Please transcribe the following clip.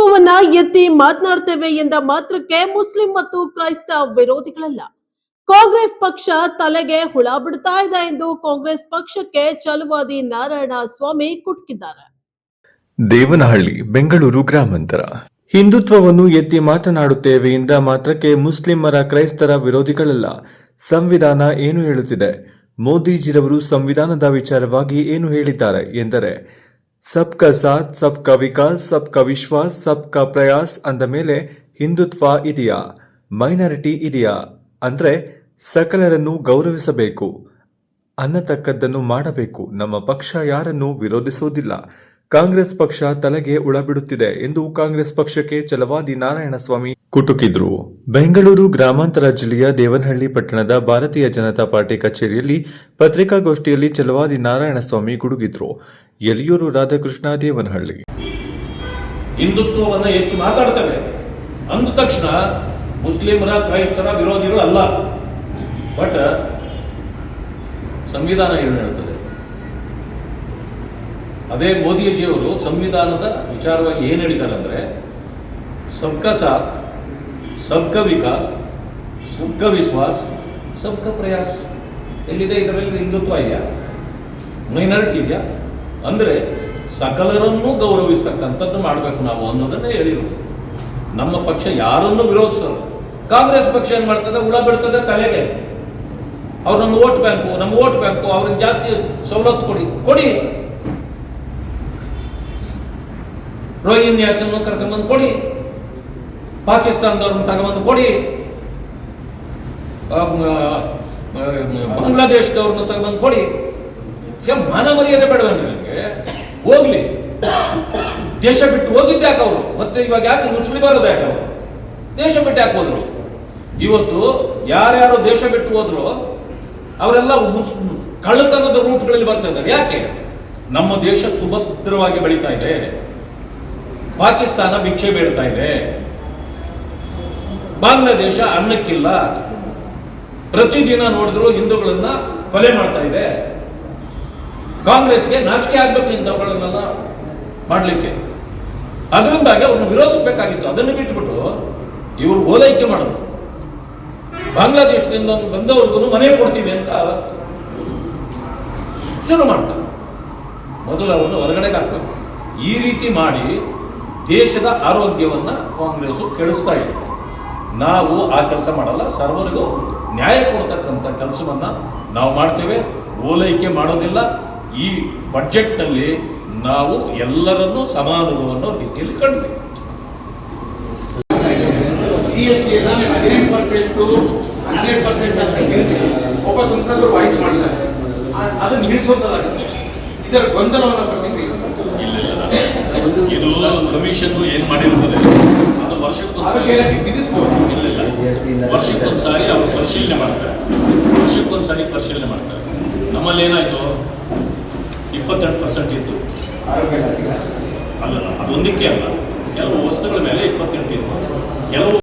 ಹಿಂದುತ್ವವನ್ನ ಎತ್ತಿ ಮಾತನಾಡ್ತೇವೆ ಎಂದ ಮಾತ್ರಕ್ಕೆ ಮುಸ್ಲಿಂ ಮತ್ತು ಕ್ರೈಸ್ತ ವಿರೋಧಿಗಳಲ್ಲ. ಕಾಂಗ್ರೆಸ್ ಪಕ್ಷ ತಲೆಗೆ ಹುಳ ಬಿಡ್ತಾ ಇದೆ ಎಂದು ಕಾಂಗ್ರೆಸ್ ಪಕ್ಷಕ್ಕೆ ಛಲವಾದಿ ನಾರಾಯಣ ಸ್ವಾಮಿ ಕುಟುಕಿದ್ದಾರೆ. ದೇವನಹಳ್ಳಿ, ಬೆಂಗಳೂರು ಗ್ರಾಮಾಂತರ. ಹಿಂದುತ್ವವನ್ನು ಎತ್ತಿ ಮಾತನಾಡುತ್ತೇವೆ ಎಂದ ಮಾತ್ರಕ್ಕೆ ಮುಸ್ಲಿಮರ ಕ್ರೈಸ್ತರ ವಿರೋಧಿಗಳಲ್ಲ. ಸಂವಿಧಾನ ಏನು ಹೇಳುತ್ತಿದೆ? ಮೋದಿಜಿರವರು ಸಂವಿಧಾನದ ವಿಚಾರವಾಗಿ ಏನು ಹೇಳಿದ್ದಾರೆ ಎಂದರೆ, ಸಬ್ಕಾ ಸಾಥ್, ಸಬ್ಕಾ ವಿಕಾಸ್, ಸಬ್ಕಾ ವಿಶ್ವಾಸ್, ಸಬ್ಕಾ ಪ್ರಯಾಸ್ ಅಂದ ಮೇಲೆ ಹಿಂದುತ್ವ ಇದೆಯಾ? ಮೈನಾರಿಟಿ ಇದೆಯಾ? ಅಂದ್ರೆ ಸಕಲರನ್ನು ಗೌರವಿಸಬೇಕು, ಅನ್ನತಕ್ಕದ್ದನ್ನು ಮಾಡಬೇಕು. ನಮ್ಮ ಪಕ್ಷ ಯಾರನ್ನು ವಿರೋಧಿಸುವುದಿಲ್ಲ. ಕಾಂಗ್ರೆಸ್ ಪಕ್ಷ ತಲೆಗೆ ಉಳ ಬಿಡುತ್ತಿದೆ ಎಂದು ಕಾಂಗ್ರೆಸ್ ಪಕ್ಷಕ್ಕೆ ಛಲವಾದಿ ನಾರಾಯಣಸ್ವಾಮಿ ಕುಟುಕಿದ್ರು. ಬೆಂಗಳೂರು ಗ್ರಾಮಾಂತರ ಜಿಲ್ಲೆಯ ದೇವನಹಳ್ಳಿ ಪಟ್ಟಣದ ಭಾರತೀಯ ಜನತಾ ಪಾರ್ಟಿ ಕಚೇರಿಯಲ್ಲಿ ಪತ್ರಿಕಾಗೋಷ್ಠಿಯಲ್ಲಿ ಛಲವಾದಿ ನಾರಾಯಣಸ್ವಾಮಿ ಗುಡುಗಿದ್ರು. ಯಲಿಯೂರು ರಾಧಾಕೃಷ್ಣ, ದೇವನಹಳ್ಳಿ. ಹಿಂದುತ್ವವನ್ನು ಎತ್ತಿ ಮಾತಾಡ್ತೇವೆ ಅಂದ ತಕ್ಷಣ ಮುಸ್ಲಿಮರ ಕ್ರೈಸ್ತರ ವಿರೋಧಿಗಳು ಅಲ್ಲ. ಬಟ್ ಸಂವಿಧಾನ ಏನು ಹೇಳ್ತದೆ? ಅದೇ ಮೋದಿಜಿಯವರು ಸಂವಿಧಾನದ ವಿಚಾರವಾಗಿ ಏನು ಹೇಳಿದ್ದಾರೆ ಅಂದರೆ, ಸಬ್ಕಾ ಸಾಥ್, ಸಬ್ಕಾ ವಿಕಾಸ್, ಸಬ್ಕಾ ವಿಶ್ವಾಸ್, ಸಬ್ಕಾ ಪ್ರಯಾಸ್. ಎಲ್ಲಿದೆ ಇದರಲ್ಲಿ ಹಿಂದುತ್ವ ಇದೆಯಾ? ಮೈನಾರಿಟಿ ಇದೆಯಾ? ಅಂದರೆ ಸಕಲರನ್ನು ಗೌರವಿಸ್ತಕ್ಕಂಥದ್ದು ಮಾಡಬೇಕು ನಾವು ಅನ್ನೋದನ್ನೇ ಹೇಳಿರೋದು. ನಮ್ಮ ಪಕ್ಷ ಯಾರನ್ನು ವಿರೋಧಿಸೋದು. ಕಾಂಗ್ರೆಸ್ ಪಕ್ಷ ಏನು ಮಾಡ್ತದೆ? ಹುಳ ಬಿಡ್ತದೆ ತಲೆಗೆ. ಅವ್ರು ನಮ್ಮ ವೋಟ್ ಬ್ಯಾಂಕು, ಅವ್ರಿಗೆ ಜಾಸ್ತಿ ಸವಲತ್ತು ಕೊಡಿ. ರೋಹಿಂಗ್ಯಾಸನ್ನು ಕರ್ಕೊಂಡ್ಬಂದು ಕೊಡಿ, ಪಾಕಿಸ್ತಾನದವ್ರನ್ನ ತಗೊಂಡ್ಬಂದು ಕೊಡಿ, ಬಾಂಗ್ಲಾದೇಶದವ್ರನ್ನ ತಗೊಂಡ್ಬಂದು ಕೊಡಿ. ಮಾನ ಮರ್ಯಾದೆ ಬೇಡವನ್ರಿ ನಿಮಗೆ? ಹೋಗ್ಲಿ, ದೇಶ ಬಿಟ್ಟು ಹೋಗಿದ್ದೆ ಯಾಕೆ ಅವರು? ಮತ್ತೆ ಇವಾಗ ಯಾಕೆ ಮುಸ್ಲಿಂ ಬರೋದು? ಯಾಕೆ ಅವರು ದೇಶ ಬಿಟ್ಟು ಯಾಕೆ ಹೋದ್ರು? ಇವತ್ತು ಯಾರ್ಯಾರು ದೇಶ ಬಿಟ್ಟು ಹೋದ್ರು ಅವರೆಲ್ಲ ಕಳ್ಳತನದ ರೂಟ್ಗಳಲ್ಲಿ ಬರ್ತಾ ಇದ್ದಾರೆ. ಯಾಕೆ? ನಮ್ಮ ದೇಶ ಸುಭದ್ರವಾಗಿ ಬೆಳೀತಾ ಇದೆ. ಪಾಕಿಸ್ತಾನ ಭಿಕ್ಷೆ ಬೇಡ್ತಾ ಇದೆ. ಬಾಂಗ್ಲಾದೇಶ ಅನ್ನಕ್ಕಿಲ್ಲ. ಪ್ರತಿದಿನ ನೋಡಿದ್ರು ಹಿಂದೂಗಳನ್ನ ಕೊಲೆ ಮಾಡ್ತಾ ಇದೆ. ಕಾಂಗ್ರೆಸ್ಗೆ ನಾಚಿಕೆ ಆಗ್ಬೇಕು ಇಂಥವುಗಳನ್ನೆಲ್ಲ ಮಾಡಲಿಕ್ಕೆ. ಅದರಿಂದಾಗಿ ಅವ್ರನ್ನ ವಿರೋಧಿಸಬೇಕಾಗಿತ್ತು. ಅದನ್ನು ಬಿಟ್ಟುಬಿಟ್ಟು ಇವರು ಓಲೈಕೆ ಮಾಡೋದು. ಬಾಂಗ್ಲಾದೇಶದಿಂದ ಬಂದವ್ರಿಗೂ ಮನೆ ಕೊಡ್ತೀವಿ ಅಂತ ಶುರು ಮಾಡ್ತಾರೆ. ಮೊದಲು ಅವನು ಹೊರಗಡೆಗೆ ಹಾಕ್ಬೇಕು. ಈ ರೀತಿ ಮಾಡಿ ದೇಶದ ಆರೋಗ್ಯವನ್ನ ಕಾಂಗ್ರೆಸ್ ಕೆಡಿಸ್ತಾ ಇದೆ. ನಾವು ಆ ಕೆಲಸ ಮಾಡಲ್ಲ. ಸರ್ವರಿಗೂ ನ್ಯಾಯ ಕೊಡ್ತಕ್ಕಂಥ ಕೆಲಸವನ್ನ ನಾವು ಮಾಡ್ತೇವೆ. ಓಲೈಕೆ ಮಾಡೋದಿಲ್ಲ. ಈ ಬಜೆಟ್ನಲ್ಲಿ ನಾವು ಎಲ್ಲರನ್ನೂ ಸಮಾನವನ್ನು ರೀತಿಯಲ್ಲಿ ಕಂಡಿದ್ದೇವೆ. GST 18% ಅಂತ ನಿಲ್ಲಿಸಿ ಒಬ್ಬ ಸಂಸದರು ವಾಯ್ಸ್ ಮಾಡಿದ್ದಾರೆ. ಅದನ್ನು ನಿಲ್ಲಿಸುವಂತಾಗುತ್ತೆ. ಇದರ ಗೊಂದಲವನ್ನು ಪ್ರತಿಕ್ರಿಯಿಸುತ್ತದೆ. ಇದು ಕಮಿಷನ್ ಏನ್ ಮಾಡಿರ್ತದೆ ಅದು ವರ್ಷಕ್ಕೊಂದ್ಸಾರಿ ಅವರು ಪರಿಶೀಲನೆ ಮಾಡ್ತಾರೆ. ನಮ್ಮಲ್ಲಿ ಏನಾಯ್ತು? 22% ಇತ್ತು. ಅಲ್ಲ, ಅದೊಂದಕ್ಕೆ ಅಲ್ಲ, ಕೆಲವು ವಸ್ತುಗಳ ಮೇಲೆ 28 ಇತ್ತು. ಕೆಲವು